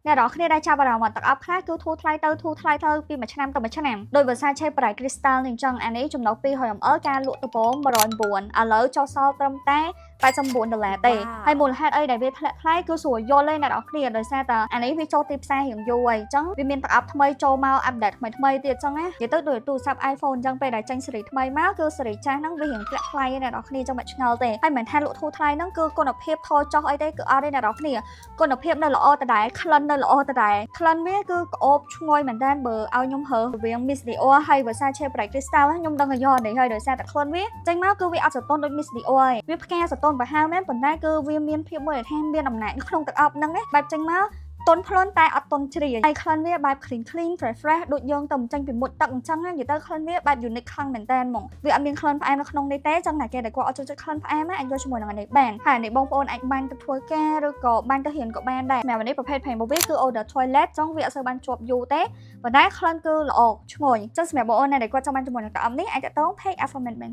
អ្នកនរគ្នាដែលចាប់អារម្មណ៍ទឹកអប់ខ្លះគឺធូរថ្លៃទៅពីមួយឆ្នាំទៅមួយឆ្នាំដោយភាសាឆេប្រៃគ្រីស្តាល់នេះចឹងអានេះចំណុះពី HML ការលក់ដំបូង109ឥឡូវចុះសល់ត្រឹមតែ$89ទេហើយមូលហេតុអីដែលវាធ្លាក់ថ្លៃគឺស្រួលយល់ទេអ្នកនរគ្នាដោយសារតែអានេះវាចូលទីផ្សាររៀងយូរហើយចឹងវាមានទឹកអប់ថ្មីចូលមកអាប់ដេតថ្មីទៀតចឹងណានិយាយទៅដូចទូរស័ព្ទ iPhone ចឹងពេលដែលចេញស៊េរីថ្មីមកគឺស៊េរីចាស់ហ្នឹងវារៀងធ្លាក់ថ្លៃអ្នកនរគ្នាចឹងមិនឆ្ងល់ទេហើយមិនថាលក់ធូរថ្លៃហ្នឹងគឺគុណភាពថយចុះអីទេគឺអត់ទេអ្នកនរគ្នាគុណភាពនៅល្អដដែលក្លិននៅល្អដដែលក្លិនវាគឺក្អូបឈ្ងុយមែនតើបើឲ្យខ្ញុំហើរវាង Miss Dior ហើយភាសាឆេប្រៃគ្រីស្តាល់ខ្ញុំដឹងយកនេះហើយដោយសារតែក្លិនវាចេញមកគឺវាអត់សតន់ដូច Miss Dior ហើយវាផ្កាសតន់ប្រហែលមែនប៉ុន្តែគឺវាមានភាពមួយដែលថាមានអំណាចក្នុងទឹកអប់ហ្នឹងបែបចេញមកតុនផ្លន់តែអត់តុនជ្រាយហើយក្លិនវាបែប clean fresh ដូចយើងទៅចេញពីមុតទឹកអញ្ចឹងនិយាយទៅក្លិនវាបែប unique ខ្លាំងមែនតើហ្មងវាអត់មានក្លិនផ្អែមនៅក្នុងនេះទេចឹងតែគេដែលគាត់អត់ចូលចិត្តក្លិនផ្អែមអាចយកជាមួយនឹងអានេះបានហើយអានេះបងប្អូនអាចបានទៅធ្វើការឬក៏បានទៅរៀនក៏បានដែរសម្រាប់អានេះប្រភេទ paint របស់វាគឺ Odor Toilet ចឹងវាអត់សូវបានជាប់យូរទេប៉ុន្តែក្លិនគឺល្អឈ្ងុយចឹងសម្រាប់បងប្អូនដែលគាត់ចង់បានជាមួយនឹងទឹកអប់នេះអាចតតង Page Affirmation